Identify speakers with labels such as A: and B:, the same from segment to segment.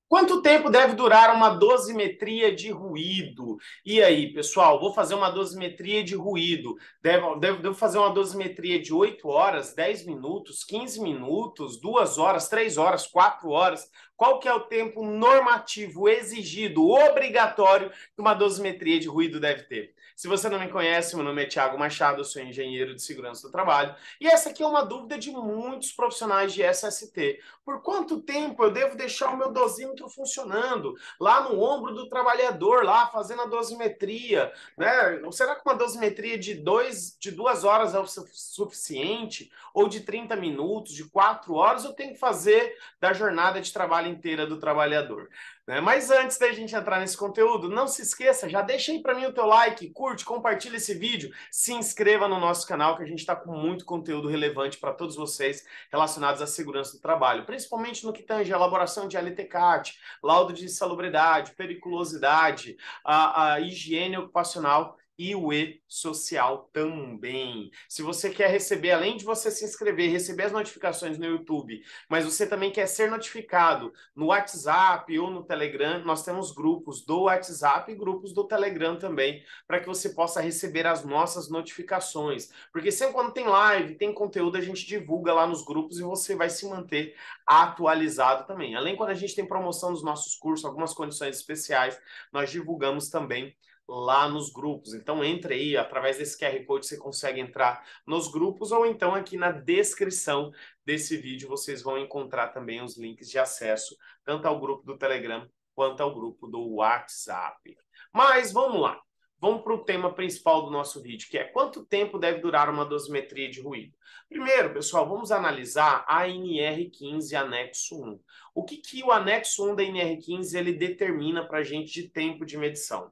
A: Quanto tempo deve durar uma dosimetria de ruído? E aí, pessoal, vou fazer uma dosimetria de ruído. Devo fazer uma dosimetria de 8 horas, 10 minutos, 15 minutos, 2 horas, 3 horas, 4 horas? Qual que é o tempo normativo exigido, obrigatório, que uma dosimetria de ruído deve ter? Se você não me conhece, meu nome é Thiago Machado, eu sou engenheiro de segurança do trabalho. E essa aqui é uma dúvida de muitos profissionais de SST. Por quanto tempo eu devo deixar o meu dosímetro funcionando lá no ombro do trabalhador, lá fazendo a dosimetria, né? Será que uma dosimetria de 2 horas é o suficiente? Ou de 30 minutos, de 4 horas, eu tenho que fazer da jornada de trabalho inteira do trabalhador? Né? Mas antes da gente entrar nesse conteúdo, não se esqueça, já deixa aí para mim o teu like, curte, compartilha esse vídeo, se inscreva no nosso canal que a gente está com muito conteúdo relevante para todos vocês relacionados à segurança do trabalho, principalmente no que tange a elaboração de LTCAT, laudo de insalubridade, periculosidade, a higiene ocupacional e o e-social também. Se você quer receber, além de você se inscrever, receber as notificações no YouTube, mas você também quer ser notificado no WhatsApp ou no Telegram, nós temos grupos do WhatsApp e grupos do Telegram também, para que você possa receber as nossas notificações. Porque sempre quando tem live, tem conteúdo, a gente divulga lá nos grupos e você vai se manter atualizado também. Além quando a gente tem promoção dos nossos cursos, algumas condições especiais, nós divulgamos também lá nos grupos. Então entre aí, através desse QR Code você consegue entrar nos grupos ou então aqui na descrição desse vídeo vocês vão encontrar também os links de acesso tanto ao grupo do Telegram quanto ao grupo do WhatsApp. Mas vamos lá. Vamos para o tema principal do nosso vídeo, que é quanto tempo deve durar uma dosimetria de ruído. Primeiro, pessoal, vamos analisar a NR15 anexo 1. O que o anexo 1 da NR15 ele determina para a gente de tempo de medição?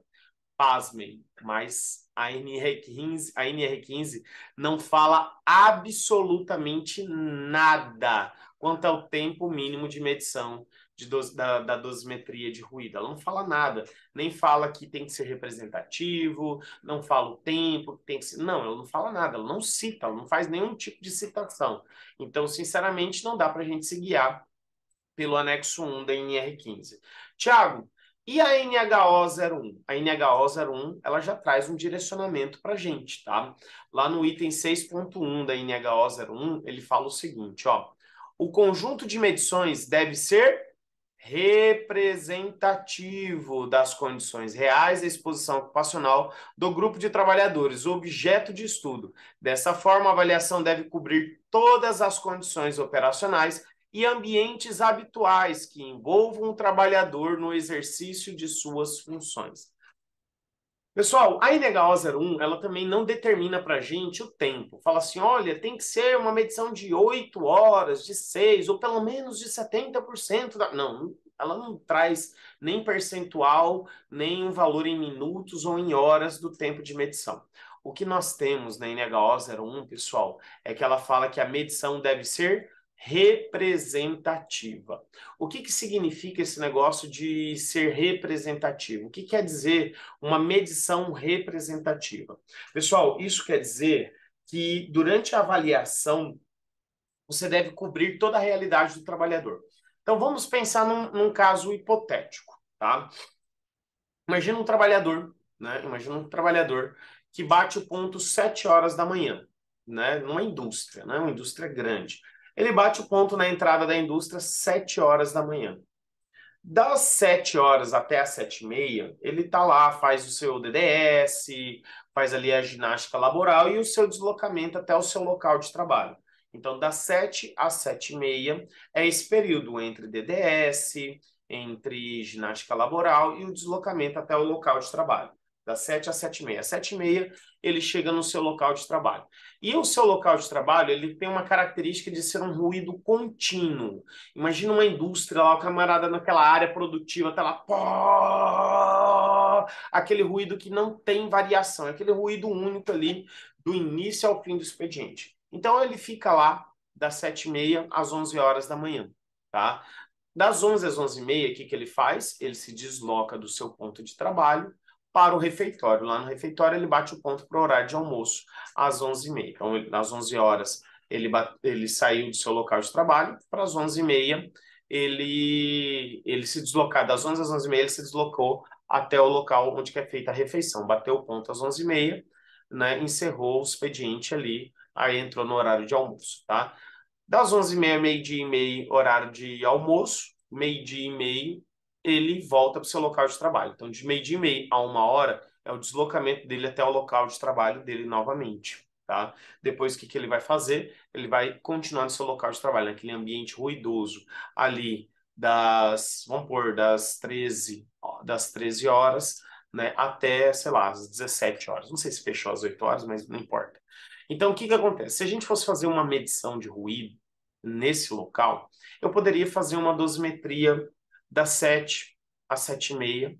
A: Pasmem, mas a NR15 não fala absolutamente nada quanto ao tempo mínimo de medição da dosimetria de ruído. Ela não fala nada, nem fala que tem que ser representativo, não fala o tempo que tem que ser. Não, ela não fala nada, ela não cita, ela não faz nenhum tipo de citação. Então, sinceramente, não dá para a gente se guiar pelo anexo 1 da NR15. Tiago, e a NHO01? A NHO01, ela já traz um direcionamento para a gente, tá? Lá no item 6.1 da NHO01, ele fala o seguinte, ó. O conjunto de medições deve ser representativo das condições reais da exposição ocupacional do grupo de trabalhadores, objeto de estudo. Dessa forma, a avaliação deve cobrir todas as condições operacionais e ambientes habituais que envolvam o trabalhador no exercício de suas funções. Pessoal, a NHO01, ela também não determina para a gente o tempo. Fala assim, olha, tem que ser uma medição de 8 horas, de 6, ou pelo menos de 70% da... Não, ela não traz nem percentual, nem um valor em minutos ou em horas do tempo de medição. O que nós temos na NHO01, pessoal, é que ela fala que a medição deve ser representativa. O que significa esse negócio de ser representativo? O que quer dizer uma medição representativa? Pessoal, isso quer dizer que durante a avaliação você deve cobrir toda a realidade do trabalhador. Então vamos pensar num caso hipotético, tá? Imagina um trabalhador, né? Imagina um trabalhador que bate o ponto 7 horas da manhã, né? Numa indústria, né? Uma indústria grande. Ele bate o ponto na entrada da indústria 7 horas da manhã. Das 7 horas até as 7h30, ele tá lá, faz o seu DDS, faz ali a ginástica laboral e o seu deslocamento até o seu local de trabalho. Então, das 7 às 7h30 é esse período entre DDS, entre ginástica laboral e o deslocamento até o local de trabalho. Das 7 às 7h30. Às 7h30, ele chega no seu local de trabalho. E o seu local de trabalho, ele tem uma característica de ser um ruído contínuo. Imagina uma indústria lá, o camarada naquela área produtiva, tá lá, pó, aquele ruído que não tem variação, aquele ruído único ali do início ao fim do expediente. Então ele fica lá das 7h30 às 11 horas da manhã, tá? Das 11 às 11h30, o que ele faz? Ele se desloca do seu ponto de trabalho para o refeitório. Lá no refeitório ele bate o ponto para o horário de almoço às 11h30. Então, às 11 horas, ele saiu do seu local de trabalho, para as 11h30 ele se deslocar das 11 às 11h30, ele se deslocou até o local onde que é feita a refeição. Bateu o ponto às 11h30, né? Encerrou o expediente ali, aí entrou no horário de almoço, tá? Das 11h30, meio-dia e meio, horário de almoço, meio-dia e meio, ele volta para o seu local de trabalho. Então, de meio-dia e meio a 1 hora é o deslocamento dele até o local de trabalho dele novamente, tá? Depois, o que ele vai fazer? Ele vai continuar no seu local de trabalho, naquele ambiente ruidoso ali vamos pôr, das 13 horas, né, até, sei lá, as 17 horas. Não sei se fechou às 8 horas, mas não importa. Então, o que acontece? Se a gente fosse fazer uma medição de ruído nesse local, eu poderia fazer uma dosimetria das 7 às 7h30,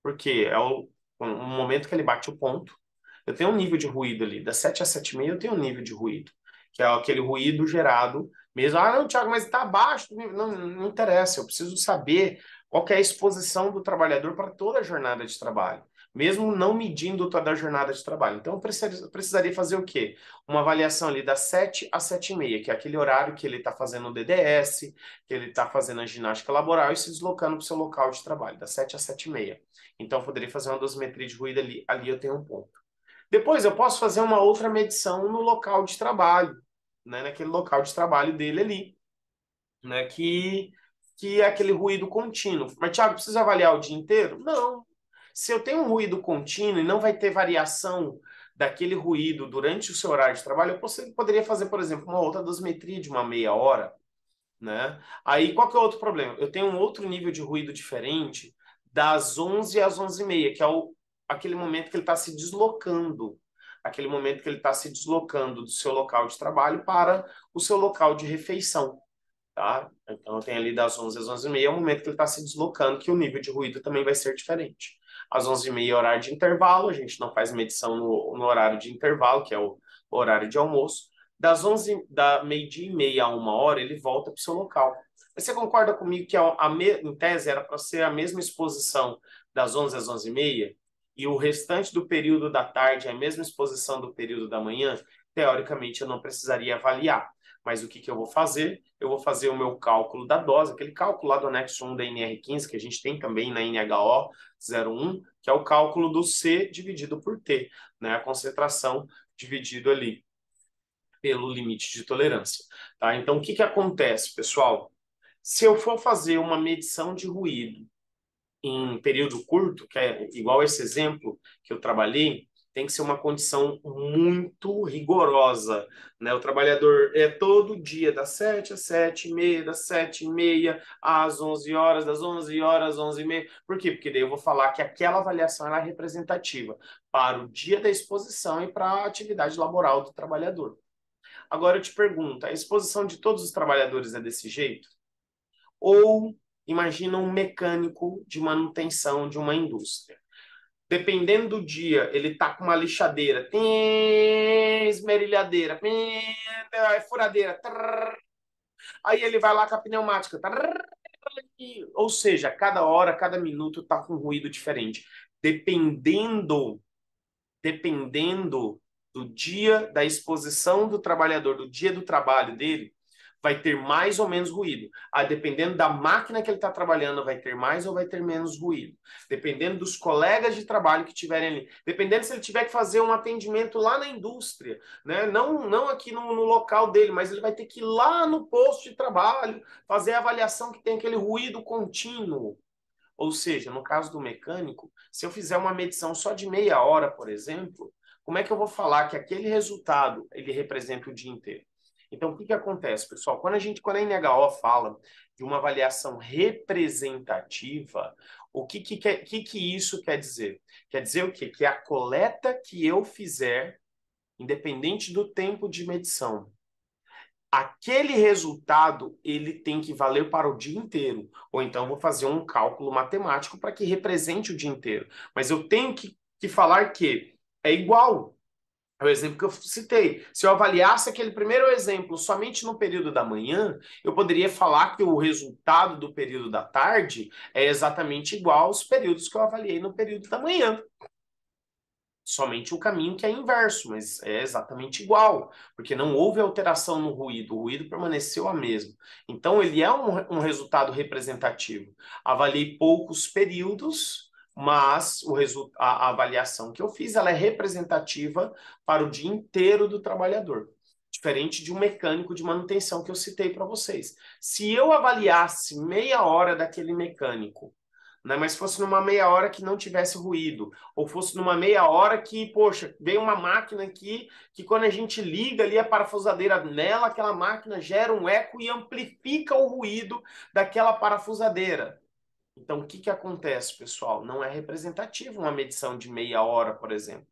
A: porque é o momento que ele bate o ponto. Eu tenho um nível de ruído ali, das 7 às 7h30 eu tenho um nível de ruído, que é aquele ruído gerado mesmo. Ah, não, Thiago, mas está abaixo. Não, não interessa, eu preciso saber qual que é a exposição do trabalhador para toda a jornada de trabalho, mesmo não medindo toda a jornada de trabalho. Então, eu precisaria fazer o quê? Uma avaliação ali das 7 às 7h30, que é aquele horário que ele está fazendo o DDS, que ele está fazendo a ginástica laboral e se deslocando para o seu local de trabalho, das 7 às 7h30. Então, eu poderia fazer uma dosimetria de ruído ali. Ali eu tenho um ponto. Depois eu posso fazer uma outra medição no local de trabalho, né, naquele local de trabalho dele ali, né, que é aquele ruído contínuo. Mas, Thiago, precisa avaliar o dia inteiro? Não. Se eu tenho um ruído contínuo e não vai ter variação daquele ruído durante o seu horário de trabalho, eu poderia fazer, por exemplo, uma outra dosimetria de uma meia hora, né? Aí, qual que é o outro problema? Eu tenho um outro nível de ruído diferente das 11 às 11h30, que é aquele momento que ele está se deslocando, aquele momento que ele está se deslocando do seu local de trabalho para o seu local de refeição, tá? Então, eu tenho ali das 11 às 11h30, é o momento que ele está se deslocando, que o nível de ruído também vai ser diferente. Às 11h30 é horário de intervalo, a gente não faz medição no horário de intervalo, que é o horário de almoço. Da meio-dia e meia a 1 hora, ele volta para o seu local. Mas você concorda comigo que em tese era para ser a mesma exposição das 11 às 11h30 e o restante do período da tarde é a mesma exposição do período da manhã? Teoricamente, eu não precisaria avaliar. Mas o que eu vou fazer? Eu vou fazer o meu cálculo da dose, aquele cálculo lá do anexo 1 da NR15, que a gente tem também na NHO 01, que é o cálculo do C dividido por T, né? A concentração dividido ali pelo limite de tolerância, tá? Então, o que acontece, pessoal? Se eu for fazer uma medição de ruído em período curto, que é igual esse exemplo que eu trabalhei, tem que ser uma condição muito rigorosa, né? O trabalhador é todo dia, das 7 às 7h30, das 7h30 às 11 horas, das 11 horas às 11h30. Por quê? Porque daí eu vou falar que aquela avaliação é representativa para o dia da exposição e para a atividade laboral do trabalhador. Agora eu te pergunto, a exposição de todos os trabalhadores é desse jeito? Ou imagina um mecânico de manutenção de uma indústria. Dependendo do dia, ele tá com uma lixadeira, esmerilhadeira, furadeira, aí ele vai lá com a pneumática, ou seja, cada hora, cada minuto tá com um ruído diferente. Dependendo do dia da exposição do trabalhador, do dia do trabalho dele, vai ter mais ou menos ruído. Dependendo da máquina que ele está trabalhando, vai ter mais ou vai ter menos ruído. Dependendo dos colegas de trabalho que tiverem ali. Dependendo se ele tiver que fazer um atendimento lá na indústria, né? Não aqui no local dele, mas ele vai ter que ir lá no posto de trabalho, fazer a avaliação que tem aquele ruído contínuo. Ou seja, no caso do mecânico, se eu fizer uma medição só de meia hora, por exemplo, como é que eu vou falar que aquele resultado ele representa o dia inteiro? Então, o que acontece, pessoal? Quando a NHO fala de uma avaliação representativa, o que isso quer dizer? Quer dizer o quê? Que a coleta que eu fizer, independente do tempo de medição, aquele resultado ele tem que valer para o dia inteiro. Ou então eu vou fazer um cálculo matemático para que represente o dia inteiro. Mas eu tenho que falar que é igual. É o exemplo que eu citei. Se eu avaliasse aquele primeiro exemplo somente no período da manhã, eu poderia falar que o resultado do período da tarde é exatamente igual aos períodos que eu avaliei no período da manhã. Somente o caminho que é inverso, mas é exatamente igual, porque não houve alteração no ruído, o ruído permaneceu a mesma. Então, ele é um resultado representativo. Avaliei poucos períodos, mas a avaliação que eu fiz, ela é representativa para o dia inteiro do trabalhador. Diferente de um mecânico de manutenção que eu citei para vocês. Se eu avaliasse meia hora daquele mecânico, né, mas fosse numa meia hora que não tivesse ruído, ou fosse numa meia hora que, poxa, veio uma máquina aqui que quando a gente liga ali a parafusadeira nela, aquela máquina gera um eco e amplifica o ruído daquela parafusadeira. Então, o que que acontece, pessoal? Não é representativo uma medição de meia hora, por exemplo.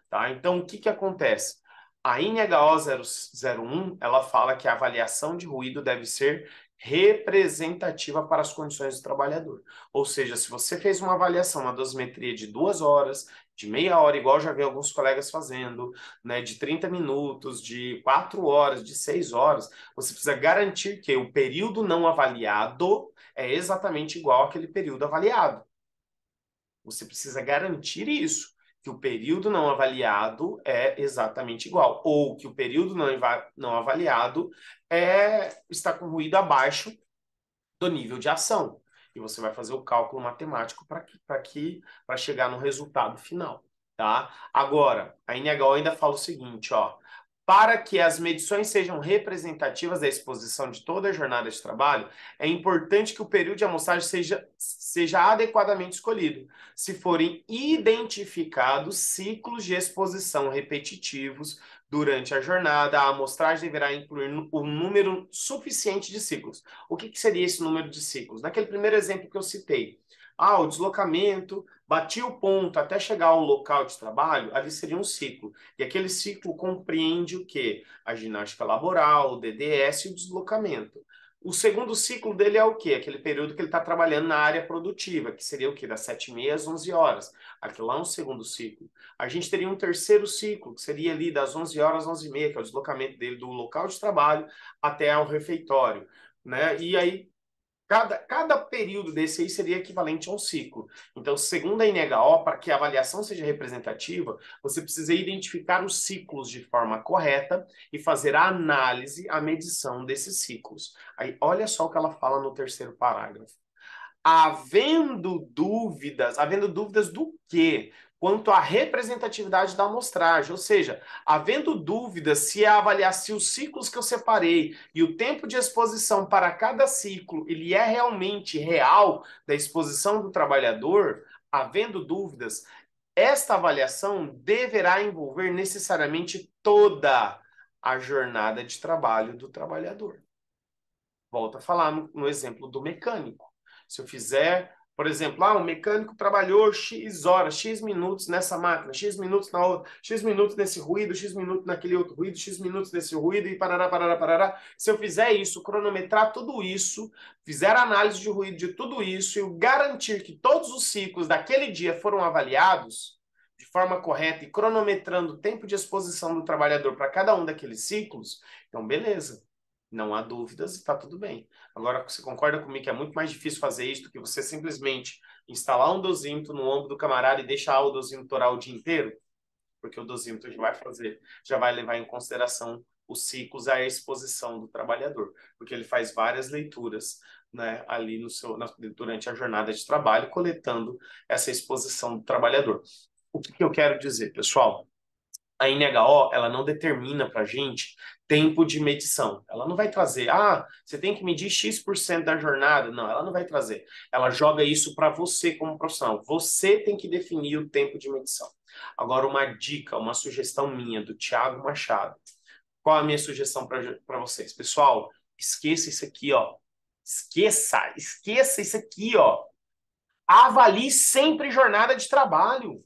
A: Tá? Então, o que que acontece? A INHO 001, ela fala que a avaliação de ruído deve ser representativa para as condições do trabalhador. Ou seja, se você fez uma avaliação, uma dosimetria de 2 horas, de meia hora, igual já vi alguns colegas fazendo, né, de 30 minutos, de 4 horas, de 6 horas, você precisa garantir que o período não avaliado é exatamente igual àquele período avaliado. Você precisa garantir isso, que o período não avaliado é exatamente igual, ou que o período não avaliado está com ruído abaixo do nível de ação. E você vai fazer o cálculo matemático para chegar no resultado final, tá? Agora, a INHO ainda fala o seguinte, ó, para que as medições sejam representativas da exposição de toda a jornada de trabalho, é importante que o período de amostragem seja adequadamente escolhido, se forem identificados ciclos de exposição repetitivos durante a jornada, a amostragem deverá incluir um número suficiente de ciclos. O que seria esse número de ciclos? Naquele primeiro exemplo que eu citei, o deslocamento, bati o ponto até chegar ao local de trabalho, ali seria um ciclo. E aquele ciclo compreende o quê? A ginástica laboral, o DDS e o deslocamento. O segundo ciclo dele é o quê? Aquele período que ele está trabalhando na área produtiva, que seria o quê? Das 7h30 às 11 horas. Aquilo lá é um segundo ciclo. A gente teria um terceiro ciclo, que seria ali das 11 horas às 11h30, que é o deslocamento dele do local de trabalho até ao refeitório, né? E aí, cada período desse aí seria equivalente a um ciclo. Então, segundo a INHO, para que a avaliação seja representativa, você precisa identificar os ciclos de forma correta e fazer a análise, a medição desses ciclos. Aí, olha só o que ela fala no terceiro parágrafo. Havendo dúvidas do quê? Quanto à representatividade da amostragem, ou seja, havendo dúvidas se os ciclos que eu separei e o tempo de exposição para cada ciclo, ele é realmente real da exposição do trabalhador, havendo dúvidas, esta avaliação deverá envolver necessariamente toda a jornada de trabalho do trabalhador. Volto a falar no exemplo do mecânico. Se eu fizer, por exemplo, um mecânico trabalhou X horas, X minutos nessa máquina, X minutos na outra, X minutos nesse ruído, X minutos naquele outro ruído, X minutos nesse ruído e parará, parará, parará. Se eu fizer isso, cronometrar tudo isso, fizer a análise de ruído de tudo isso e garantir que todos os ciclos daquele dia foram avaliados de forma correta e cronometrando o tempo de exposição do trabalhador para cada um daqueles ciclos, então beleza. Não há dúvidas, está tudo bem. Agora, você concorda comigo que é muito mais difícil fazer isso do que você simplesmente instalar um dosímetro no ombro do camarada e deixar o dosímetro torar o dia inteiro? Porque o dosímetro já vai levar em consideração os ciclos, a exposição do trabalhador, porque ele faz várias leituras, né, ali durante a jornada de trabalho, coletando essa exposição do trabalhador. O que eu quero dizer, pessoal? A INHO, ela não determina para a gente tempo de medição. Ela não vai trazer, você tem que medir X% da jornada. Não, ela não vai trazer. Ela joga isso para você como profissional. Você tem que definir o tempo de medição. Agora, uma dica, uma sugestão minha, do Thiago Machado. Qual a minha sugestão para vocês? Pessoal, esqueça isso aqui, ó. Esqueça isso aqui, ó. Avalie sempre jornada de trabalho.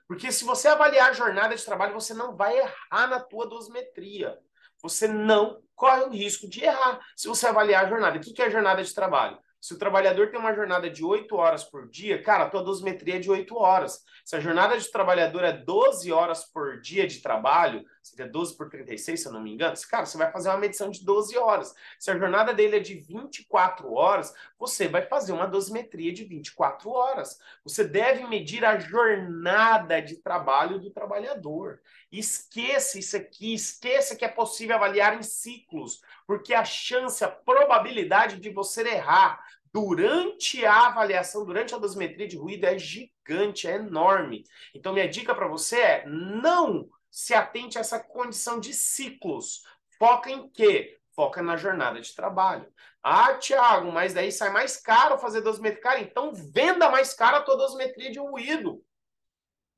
A: Porque se você avaliar a jornada de trabalho, você não vai errar na tua dosimetria. Você não corre o risco de errar se você avaliar a jornada. O que é a jornada de trabalho? Se o trabalhador tem uma jornada de 8 horas por dia, cara, a tua dosimetria é de 8 horas. Se a jornada de trabalhador é 12 horas por dia de trabalho, seria 12 por 36, se eu não me engano. Cara, você vai fazer uma medição de 12 horas. Se a jornada dele é de 24 horas, você vai fazer uma dosimetria de 24 horas. Você deve medir a jornada de trabalho do trabalhador. Esqueça isso aqui, esqueça que é possível avaliar em ciclos, porque a chance, a probabilidade de você errar durante a avaliação, durante a dosimetria de ruído é gigante, é enorme. Então, minha dica para você é não se atente a essa condição de ciclos. Foca em quê? Foca na jornada de trabalho. Ah, Thiago, mas daí sai mais caro fazer dosimetria. Cara, então venda mais caro a tua dosimetria de ruído.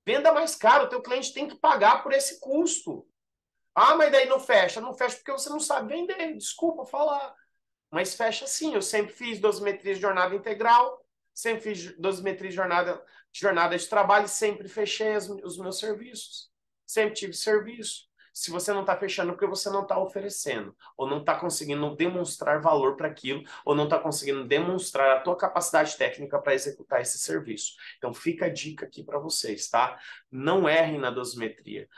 A: Venda mais caro, o teu cliente tem que pagar por esse custo. Ah, mas daí não fecha. Não fecha porque você não sabe vender. Desculpa falar. Mas fecha sim. Eu sempre fiz dosimetria de jornada integral, sempre fiz dosimetria de jornada de trabalho e sempre fechei os meus serviços. Sempre tive serviço. Se você não está fechando, porque você não está oferecendo, ou não está conseguindo demonstrar valor para aquilo, ou não está conseguindo demonstrar a tua capacidade técnica para executar esse serviço. Então fica a dica aqui para vocês, tá? Não errem na dosimetria.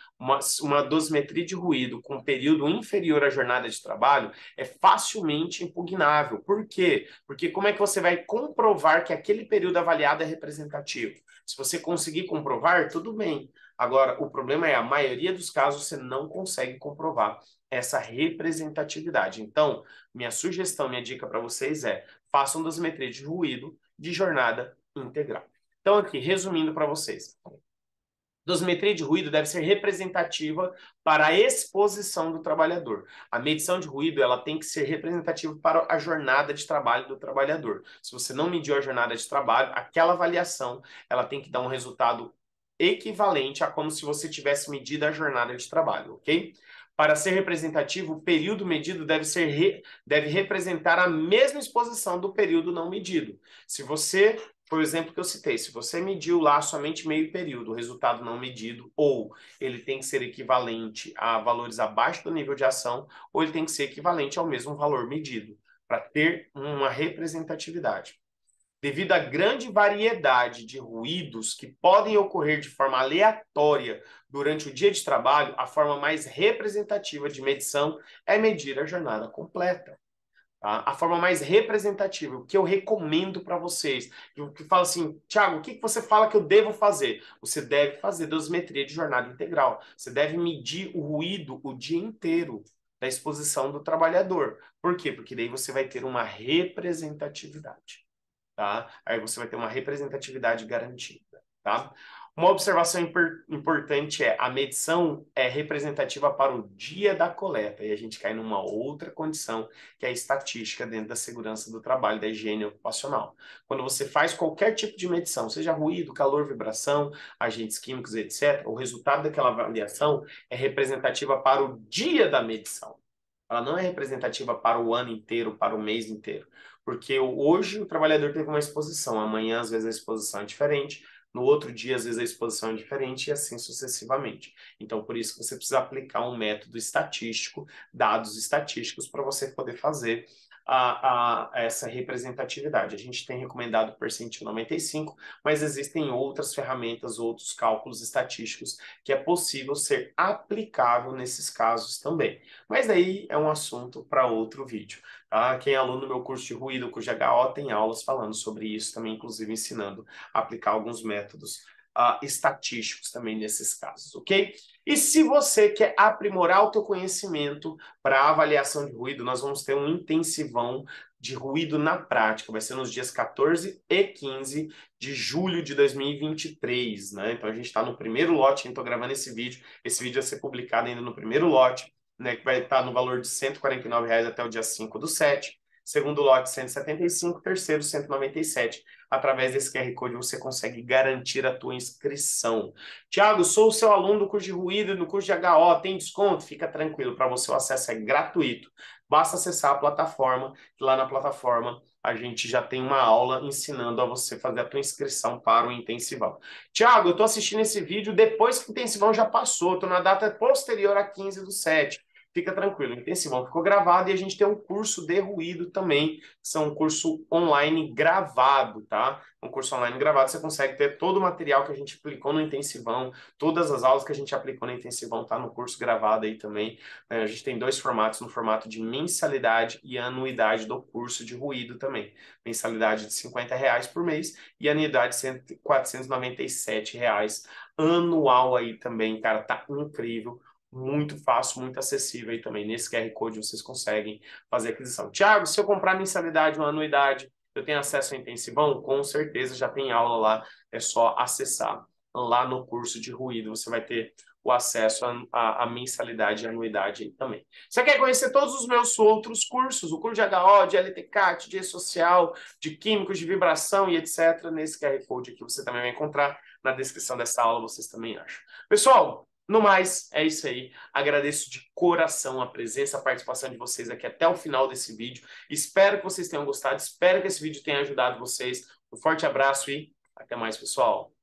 A: Uma dosimetria de ruído com período inferior à jornada de trabalho é facilmente impugnável. Por quê? Porque como é que você vai comprovar que aquele período avaliado é representativo? Se você conseguir comprovar, tudo bem. Agora, o problema é, a maioria dos casos você não consegue comprovar essa representatividade. Então, minha sugestão, minha dica para vocês é, façam dosimetria de ruído de jornada integral. Então, aqui, resumindo para vocês. Dosimetria de ruído deve ser representativa para a exposição do trabalhador. A medição de ruído ela tem que ser representativa para a jornada de trabalho do trabalhador. Se você não mediu a jornada de trabalho, aquela avaliação ela tem que dar um resultado equivalente a como se você tivesse medido a jornada de trabalho, ok? Para ser representativo, o período medido deve representar a mesma exposição do período não medido. Se você, por exemplo, que eu citei, se você mediu lá somente meio período, o resultado não medido, ou ele tem que ser equivalente a valores abaixo do nível de ação, ou ele tem que ser equivalente ao mesmo valor medido, para ter uma representatividade. Devido à grande variedade de ruídos que podem ocorrer de forma aleatória durante o dia de trabalho, a forma mais representativa de medição é medir a jornada completa. Tá? A forma mais representativa, o que eu recomendo para vocês, que fala assim, Thiago, o que você fala que eu devo fazer? Você deve fazer dosimetria de jornada integral. Você deve medir o ruído o dia inteiro da exposição do trabalhador. Por quê? Porque daí você vai ter uma representatividade. Tá? Aí você vai ter uma representatividade garantida, tá? Uma observação importante é a medição é representativa para o dia da coleta, e a gente cai numa outra condição, que é a estatística dentro da segurança do trabalho, da higiene ocupacional. Quando você faz qualquer tipo de medição, seja ruído, calor, vibração, agentes químicos, etc., o resultado daquela avaliação é representativa para o dia da medição. Ela não é representativa para o ano inteiro, para o mês inteiro. Porque hoje o trabalhador teve uma exposição, amanhã às vezes a exposição é diferente, no outro dia às vezes a exposição é diferente e assim sucessivamente. Então por isso que você precisa aplicar um método estatístico, dados estatísticos para você poder fazer essa representatividade. A gente tem recomendado o percentil 95, mas existem outras ferramentas, outros cálculos estatísticos que é possível ser aplicável nesses casos também. Mas aí é um assunto para outro vídeo. Tá? Quem é aluno do meu curso de ruído, curso de HO, tem aulas falando sobre isso também, inclusive ensinando a aplicar alguns métodos estatísticos também nesses casos, ok? E se você quer aprimorar o teu conhecimento para avaliação de ruído, nós vamos ter um intensivão de ruído na prática, vai ser nos dias 14 e 15 de julho de 2023, né? Então a gente está no primeiro lote, eu estou gravando esse vídeo vai ser publicado ainda no primeiro lote, né, que vai estar no valor de R$ 149 até o dia 5/7, segundo lote 175, terceiro 197. Através desse QR Code você consegue garantir a tua inscrição. Tiago, sou o seu aluno do curso de ruído e do curso de HO, tem desconto? Fica tranquilo, para você o acesso é gratuito. Basta acessar a plataforma, que lá na plataforma a gente já tem uma aula ensinando a você fazer a tua inscrição para o intensivão. Tiago, eu estou assistindo esse vídeo depois que o intensivão já passou, estou na data posterior a 15/7. fica tranquilo. O intensivão ficou gravado e a gente tem um curso de ruído também, que são um curso online gravado, tá? Um curso online gravado, você consegue ter todo o material que a gente aplicou no intensivão, todas as aulas que a gente aplicou no intensivão tá no curso gravado aí também. A gente tem dois formatos, no formato de mensalidade e anuidade do curso de ruído também. Mensalidade de R$ 50 por mês e anuidade de R$ 497 anual aí também, cara, tá incrível. Muito fácil, muito acessível aí também. Nesse QR Code vocês conseguem fazer a aquisição. Tiago, se eu comprar mensalidade ou anuidade, eu tenho acesso ao intensivão? Com certeza já tem aula lá, é só acessar. Lá no curso de ruído você vai ter o acesso à mensalidade e anuidade aí também. Você quer conhecer todos os meus outros cursos, o curso de HO, de LTCAT, de E-Social, de Químicos, de Vibração e etc. Nesse QR Code aqui você também vai encontrar na descrição dessa aula, vocês também acham. Pessoal, no mais, é isso aí. Agradeço de coração a presença, a participação de vocês aqui até o final desse vídeo. Espero que vocês tenham gostado, espero que esse vídeo tenha ajudado vocês. Um forte abraço e até mais, pessoal.